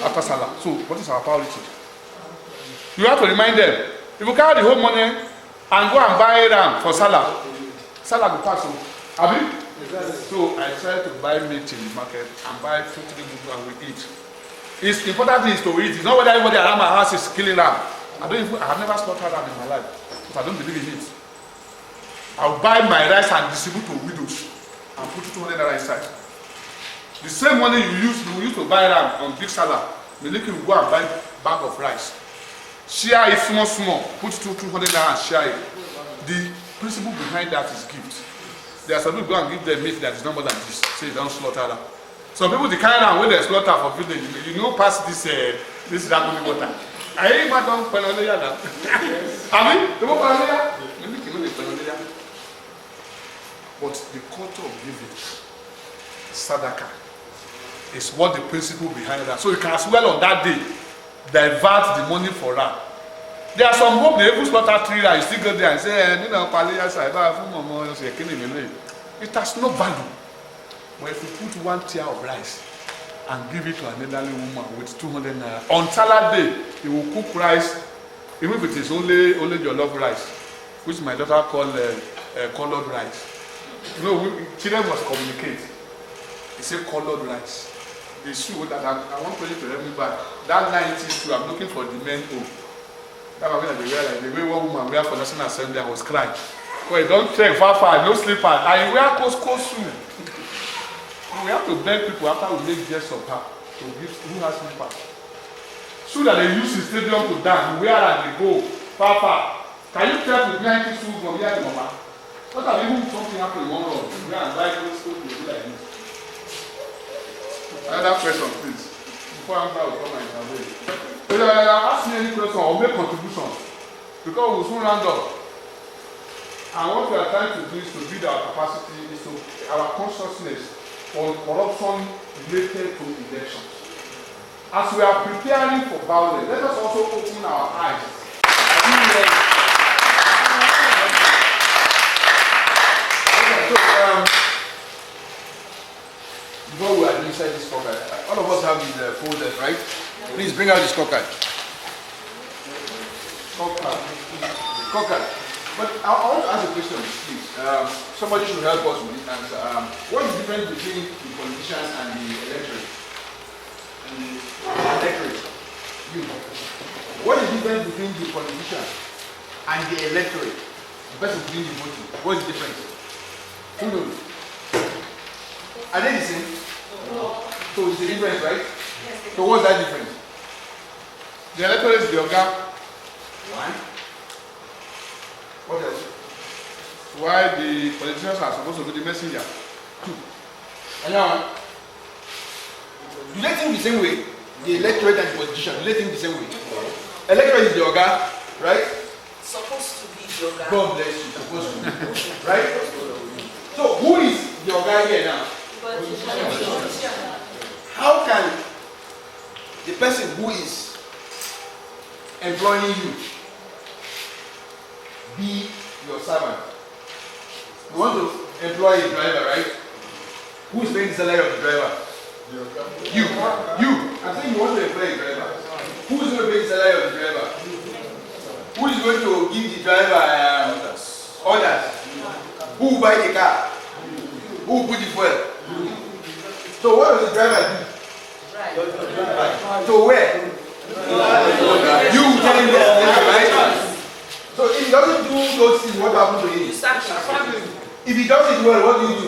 A: After Salah. So what is our priority? You have to remind them. If you carry the whole money and go and buy ram for Salah, Salah will pass. Abi? So I try to buy meat in the market and buy 50 people and we eat. It's important thing is to eat. It's not whether everybody around my house is killing ram. I have never slaughtered ram in my life because I don't believe in it. I'll buy my rice and distribute to widows and put 200 naira inside. The same money you use to buy ram on big Salah, Miliki will go and buy bag of rice. Share it small, put 200 naira and share it. The principle behind that is gift. There are some people go and give them meat that is not more than this. Say you don't slaughter that. Some people the kind of when they slaughter for village, you know pass this Raguni water. I ain't not done Panolia now. I mean, the Panolia, but the culture of giving, Sadaka, is what the principle behind that. So you can as well on that day divert the money for that. There are some hope they even slaughter 3 and you still go there and say, you know, it has no value. But if you put 1 tier of rice and give it to an elderly woman with 200 naira, on Salah day, he will cook rice, even if it is only your love rice, which my daughter call colored rice. You know, children must communicate. They say colored rice. The shoe that I want to help me back. That 90s shoe, I'm looking for the men home. That was when they wear like the way one woman wear for National Assembly, I was crying. Well, don't check far, no slippers. I wear coast shoe. We have to beg people after we make guests of her to give who has slippers. Shoe that they use in stadium to dance, where are they go? Far. Can you tell with 90 shoes from here to Mama? What have even something happen in one room? We are like this school to do like this. Another question, please. Before I will come and intervene. If you ask me any question or make contributions, because we will soon round up. And what we are trying to do is to build our capacity, is to our consciousness on corruption related to elections. As we are preparing for violence, let us also open our eyes. Before we administer this scorecard, all of us have these folders, right? Please bring out the scorecard. Scorecard. But I want to ask a question, please. Somebody should help us with this answer. What is the difference between the politicians and the electorate? You. What is the difference between the politician and the electorate? The person doing the voting. What is the difference? Who knows? Are they the same? No. So it's a difference, right? Yes. So what's that difference? The electorate is the organ. One. What else? Why the politicians are supposed to be the messenger? Two. Another one. Do they think the same way? The electorate and the politician, do they think the same way? Electorate is the organ, right?
E: Supposed to be the organ.
A: God bless you, supposed to be. Right? So who is the organ here now? How can the person who is employing you be your servant? You want to employ a driver, right? Who is paying the salary of the driver? You. I'm saying you want to employ a driver. Who is going to pay the salary of the driver? Who is going to give the driver orders? Who will buy the car? Who will put the fuel? So what does the driver do? So where? You telling them, right? So if he doesn't do those things, what happens to him? If he does it well, what do you do?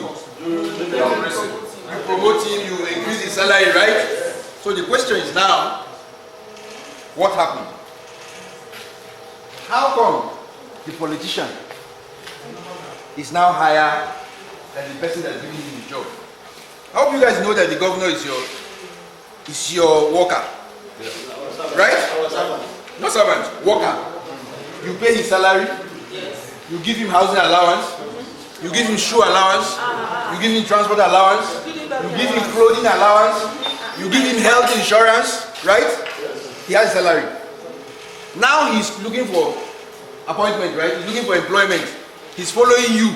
A: You promote him, you increase his salary, right? So the question is now, what happened? How come the politician is now higher than the person that's giving him the job? I hope you guys know that the governor is your worker. Right? No servant, worker. You pay his salary, you give him housing allowance, you give him shoe allowance, you give him transport allowance, you give him clothing allowance,
I: You give him health insurance, right? He has salary. Now he's looking for appointment, right? He's looking for employment. He's following you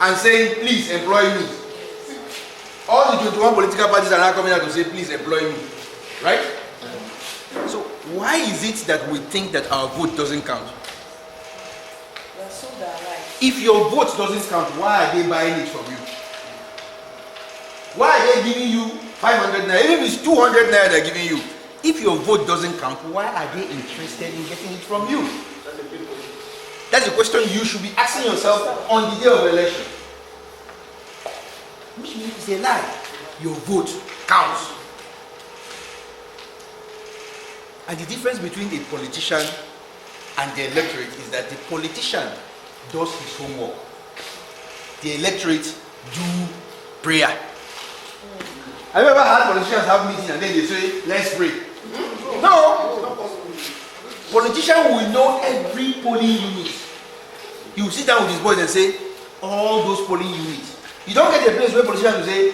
I: and saying, please employ me. All the 21 political parties are now coming out to say, please employ me. Right? So why is it that we think that our vote doesn't count? If your vote doesn't count, why are they buying it from you? Why are they giving you 500 naira? Even if it's 200 naira they're giving you. If your vote doesn't count, why are they interested in getting it from you? That's the question you should be asking yourself on the day of election. Which means it's a lie. Your vote counts. And the difference between a politician and the electorate is that the politician does his homework. The electorate do prayer. Have you ever had politicians have meetings and then they say, let's pray? No. Politician will know every polling unit. He will sit down with his boys and say, all those polling units. You don't get a place where politicians will say,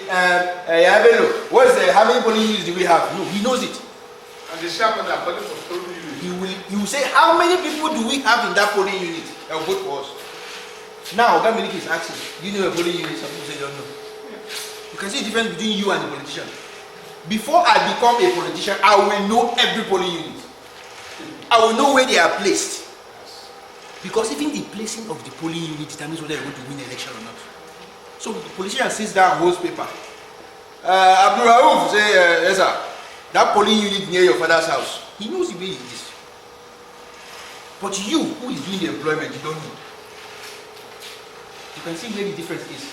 I: how many polling units do we have? No, he knows it.
A: And the chairman are calling for polling units.
I: He will say, how many people do we have in that polling unit that will vote for us? Now, Oga Miliki is asking, do you know a polling unit? Some people say, don't know. You can see the difference between you and the politician. Before I become a politician, I will know every polling unit. I will know where they are placed. Because even the placing of the polling unit determines whether you're going to win the election or not. So the politician sits down and holds paper. Abdul Rauf say, yes sir, that polling unit near your father's house. He knows the way it is. But you, who is doing the employment, you don't know. You can see where the difference is.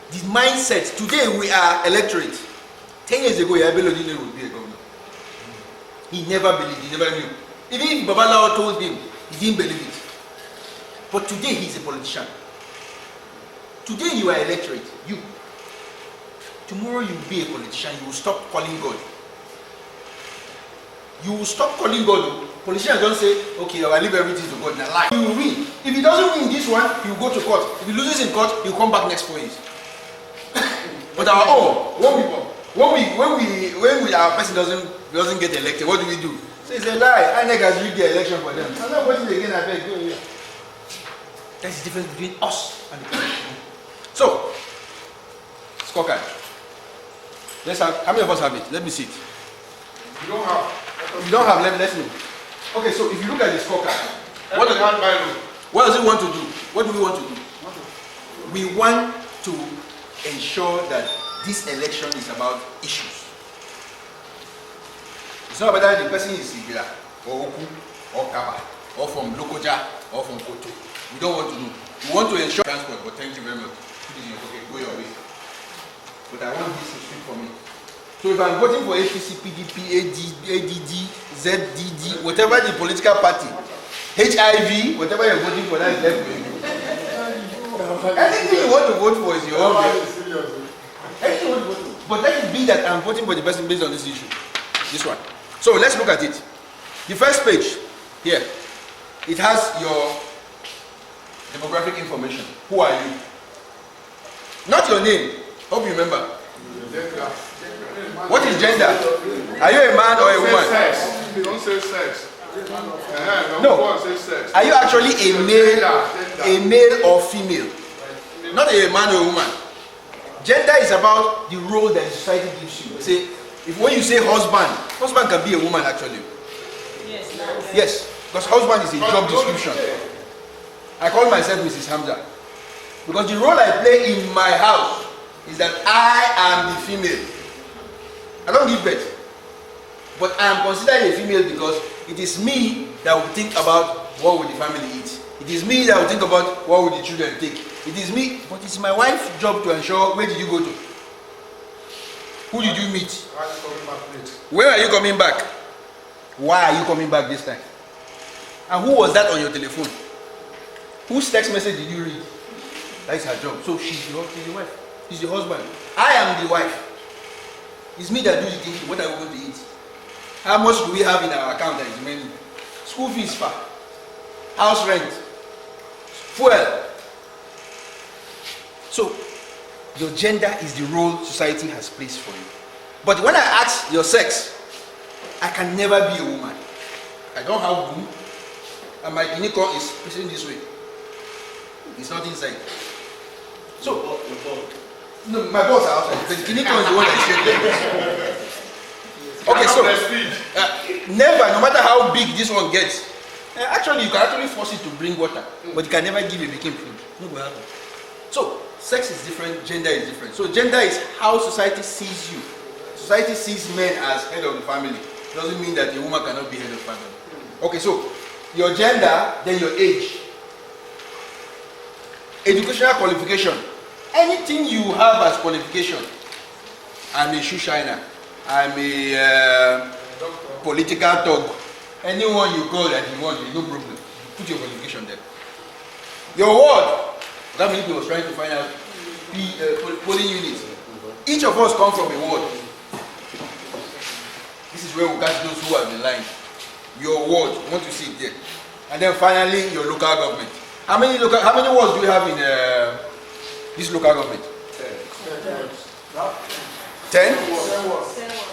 I: The mindset, today we are electorate. 10 years ago, Yabelo Dine would be a governor. He never believed, he never knew. Even if Babalawo told him, he didn't believe it. But today he's a politician. Today you are electorate, you. Tomorrow you will be a politician, you will stop calling God. You will stop calling God. Politicians don't say, okay, I will leave everything to God. Now lie. He will win. If he doesn't win this one, he will go to court. If he loses in court, he will come back next 4 years. But our own, when our person doesn't get elected, what do? So it's a lie. INEC has rigged the election for them. I'm not voting again, I beg. Go here. That's the difference between us and the politician. So, scorecard. Let's have, how many of us have it? Let me see it.
A: You don't have.
I: You don't have, let's know. Okay, so if you look at the scorecard, what does it want to do? What do we want to do? We want to ensure that this election is about issues. It's not whether the person is Ibira or Oku or Kaba or from Lokoja or from Koto. We don't want to know. We want to ensure transport, but thank you very much. Put it in your pocket, go your way. But I want this to speak for me. So if I'm voting for APC, PDP, ADD, ZDD, whatever the political party, HIV, whatever you're voting for, that is left for you. Anything you want to vote for is your own. Anything you want to vote for. But let it be that I'm voting for the person based on this issue. This one. So let's look at it. The first page, here, it has your demographic information. Who are you? Not your name. Hope you remember. What is gender? Are you a man or a woman?
A: Sex. You don't say sex.
I: No. Are you actually a male or female? Not a man or a woman. Gender is about the role that society gives you. Say, if when you say husband can be a woman actually. Yes, because husband is a job description. I call myself Mrs. Hamza because the role I play in my house is that I am the female. I don't give birth, but I am considered a female because it is me that will think about what will the family eat. It is me that will think about what will the children take. It is me, but it's my wife's job to ensure where did you go to? Who did you meet? Where are you coming back? Why are you coming back this time? And who was that on your telephone? Whose text message did you read? That's her job. So she's the wife. He's the husband. I am the wife. It's me that do the thinking. What are we going to eat? How much do we have in our account that is menu? School fees, house rent, fuel. So, your gender is the role society has placed for you. But when I ask your sex, I can never be a woman. I don't have womb, and my unicorn is facing this way. It's not inside. So, no, my balls are outside. The unicorn is the one that is there. Okay, so never, no matter how big this one gets. Actually, you can actually force it to bring water, but you can never give a baking food. No go happen. So, sex is different, gender is different. So, gender is how society sees you. Society sees men as head of the family. Doesn't mean that a woman cannot be head of the family. Okay, so your gender, then your age. Educational qualification. Anything you have as qualification. I'm a shoe shiner. I'm a political thug. Anyone you call that you want, no problem. Put your qualification there. Your word. That means he was trying to find out polling units. Each of us come from a ward. This is where we catch those who have been lying. Your ward, you want to see it there. And then finally, your local government. How many wards do you have in this local government? 10?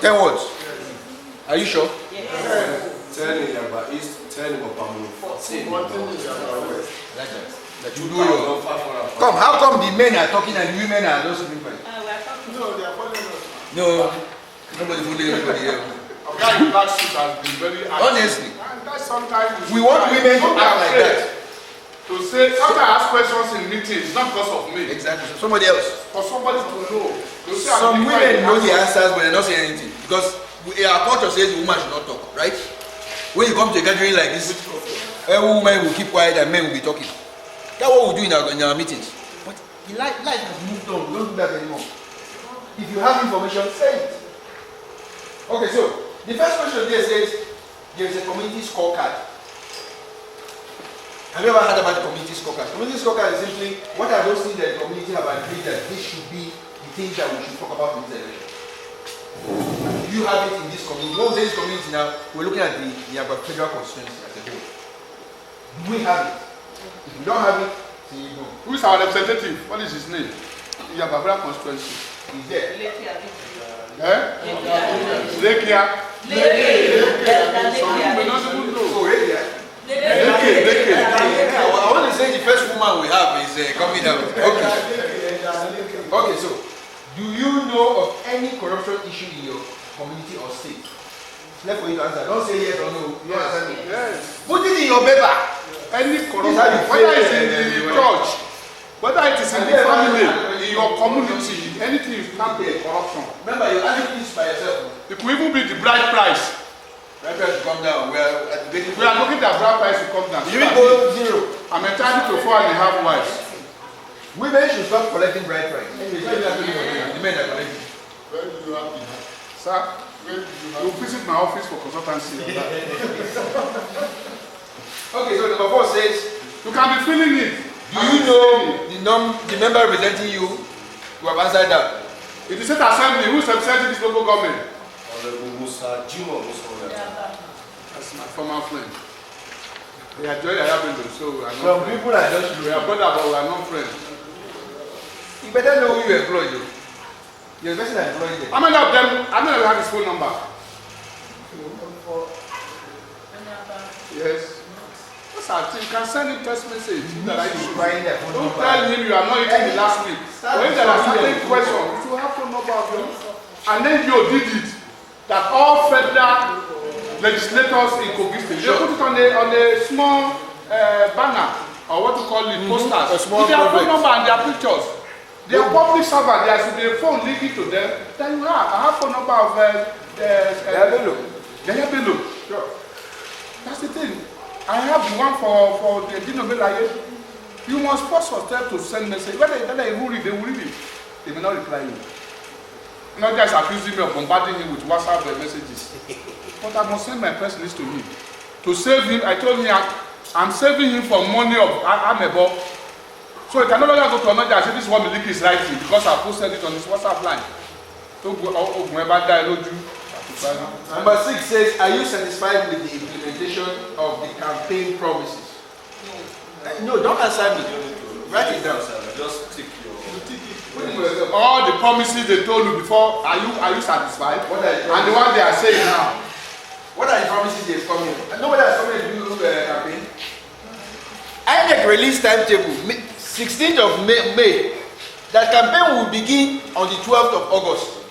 I: 10 wards. Are you sure?
F: Yes. 10 in Yaba East, 10 in Opamu, 14 in Yaba West.
I: Like that. That you do your... Come, how come the men are talking and the women are just sleeping?
A: No, they are following us.
I: No, nobody bullying anybody here.
A: A guy in black suit has been very active.
I: Honestly.
A: And that's sometimes
I: we want women to act like that.
A: To say, sometimes I ask questions in meetings, not because of me.
I: Exactly. So somebody else.
A: For somebody to know.
I: Some women know the answers, but they're not saying anything. Because our culture says the woman should not talk, right? When you come to a gathering like this, every woman will keep quiet and men will be talking. That's what we do in our meetings. But the life has moved on. We don't do that anymore. If you have information, say it. Okay, so the first question there says there is a community scorecard. Have you ever heard about the community scorecard? Community scorecard is simply what are those things that the community have agreed that this should be the things that we should talk about in this election. You have it in this community. When we say this community now, we're looking at the federal constituency as a whole. Do we have it? If you don't have it, say you don't.
A: Who is our representative? What is his name? The Yababra constituency.
I: He's there.
A: Lekia.
I: I want to say the first woman we have is coming out. Okay, so do you know of any corruption issue in your community or state? It's left for you to answer. Don't say yes or no.
A: Yes.
I: Put it in your paper.
A: Any corruption, whether it's in the church, whether it is in the family, in your community, anything you can't be corruption.
I: Remember, you're arguing this by yourself.
A: It could even be the bride price.
I: Bride price will come down. We are
A: looking at bride price to come down.
I: You will go zero.
A: I'm entitled to 4.5 wives.
I: Women should stop collecting bride price. The men are collecting.
A: Where do you have it? Sir, you visit my office for consultancy.
I: Okay, so number 4 says,
A: you can be feeling it.
I: Do you know the member representing you who have answered that?
A: It is state assembly. Who is representing this local government?
F: Musa Jimo Musa.
A: That's my former friend. They are joined Ayabendo, so we are not
I: Some
A: friends.
I: people are just
A: We are brothers, but we are not friends.
I: You better know who you employ, though. You're the person that employed them.
A: How many of them have his phone number? Yes. What's that thing? You can send him text message. Don't tell him you are not eating the last week. When there are certain questions, you should have phone number of them. And then you did it. That all federal legislators in Kogi State, they put it on a small banner, or what you call it, posters. With their phone number and their pictures. They are public servants. There should be a phone linking to them. Then you have. I have phone number of Yaya Bello. Sure. That's the thing. I have the one for the Dino Belaye. You must force yourself to send message. Whether they will read it. They may not reply you. Not guys accusing me of bombarding him with WhatsApp messages. But I must send my press list to him. To save him, I told him I'm saving him from money of Amebo. So he can no longer go to America and say this is what Miliki is writing because I posted it on his WhatsApp line.
I: Number 6 says, are you satisfied with the implementation of the campaign promises? No, don't answer me. Write it down.
F: Just tick your.
A: All the promises they told you before, are you satisfied? And the one they are saying now.
I: What are the promises they've come in? Nobody has come in to do campaign. INEC release timetable, 16th of May. That campaign will begin on the 12th of August.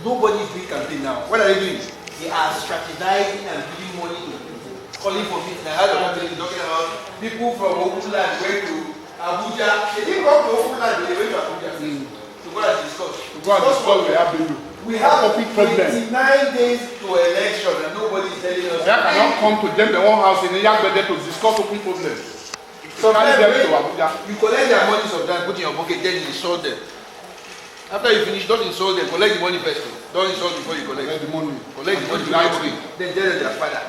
I: Nobody is doing campaign now. What are they doing? They are strategizing and giving money to people, calling for meetings. I heard of them talking about people from Ogunland went to Abuja. They didn't come to Ogunland, they went to Abuja to go and discuss.
A: We have
I: 29 days to election and nobody is telling us.
A: They cannot come to them, their own house in Yagbede to discuss open problems.
I: So you collect their money sometimes, put in your pocket, then you insult them. After you finish, don't insult them, collect the money first. Don't insult before you collect the money. Collect the money, then tell them their father.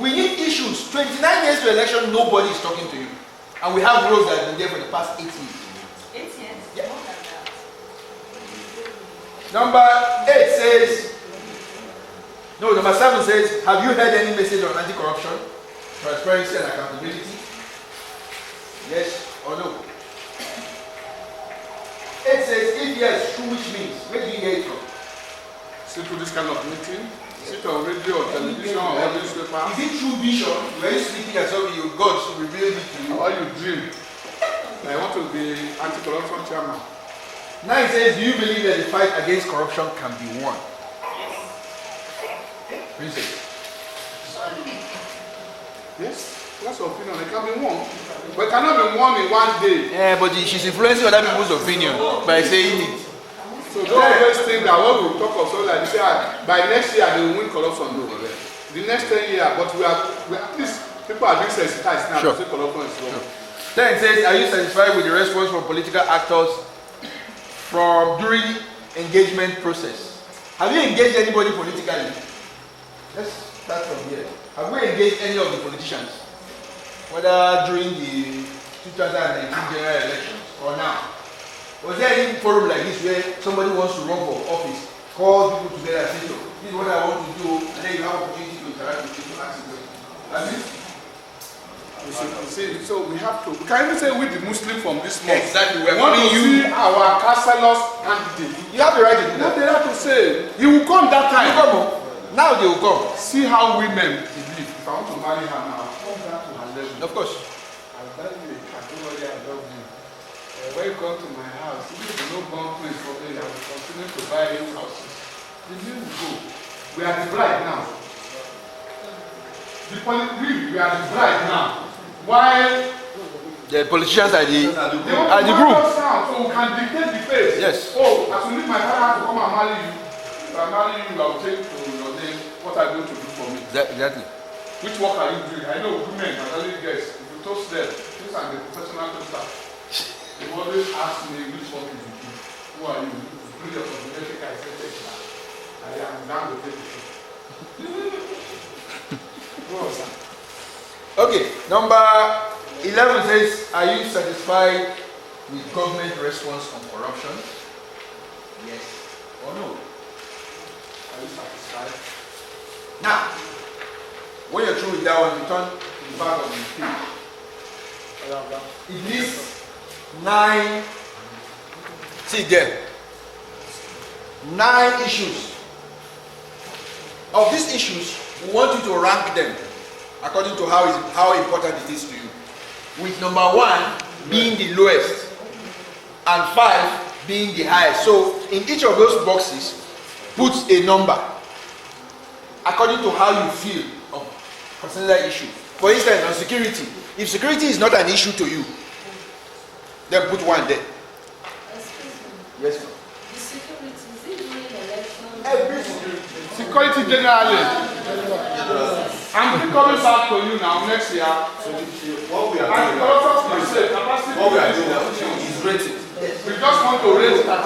I: We need issues. 29 days to election, nobody is talking to you. And we have roads that have been there for the past 8 years.
B: 8 years?
I: Yeah. Number 8 says, no, number 7 says, have you heard any message on anti-corruption, transparency and accountability? Yes or no? 8 says, if yes, through which means? Where do you hear it from?
A: Sit through this kind of meeting, sit on radio or television or newspaper.
I: Is it true vision? Were you sleeping and something you God should reveal it to you?
A: Or you dream. I want to be anti-corruption chairman.
I: 9 says, do you believe that the fight against corruption can be won? Princess.
A: Yes, that's your opinion. It can be won. But it cannot be won in one day.
I: Yeah, but she's influencing other people's opinion by saying it.
A: So don't always think that when we talk of something like this, by next year they will win corruption. No, the next 10 years, but we are at least people are being sensitized now to say corruption is wrong.
I: Then it says, are you satisfied with the response from political actors from during engagement process? Have you engaged anybody politically? Let's start from here. Have we engaged any of the politicians? Whether during the 2019 general elections or now? Was there any forum like this where somebody wants to run for office, call people together and say, so, this is what I want to do, and then you have opportunity to interact with people, ask them. That's it.
A: So we have to, we can even say with the Muslim from this month.
I: Exactly.
A: We want to see our councillors candidate.
I: You have the right to do that.
A: What they have to say, he will come that time.
I: He will come. Now they will come.
A: See how women believe. If I want to marry her now, I'll come back to her level.
I: Of course.
A: I'll tell you, I love you. When you come to my house, if you no born place for me, I will continue to buy new houses. The new will go. We are the bride now. We are the bride now. While
I: the politicians are the group.
A: So we can dictate the pace.
I: Yes.
A: Oh, as soon as my father to come and marry you, if I marry you, I will take to your name what are you going to do for me.
I: Exactly.
A: Which work are you doing? I know women can only guess. If you toast them, these are the professional toaster. They always ask me which work is it. Who are you? Bring your confidential. I said, I am down to take it.
I: Okay, number 11 says, are you satisfied with government response on corruption? Yes or no? Are you satisfied? Now, when you're through with that one, you turn to the back of the page. It lists 9, see there, 9 issues. Of these issues, we want you to rank them according to how important it is to you. With number 1 being the lowest and 5 being the highest. So in each of those boxes, put a number according to how you feel concerning that issue. For instance, on security, if security is not an issue to you, then put 1 there.
B: Excuse me.
I: Yes, ma'am.
B: The security, is it during election?
I: Every security.
A: Security generally. I'm coming back to you now next year.
F: What we are doing now is rated.
A: We just want to raise it at a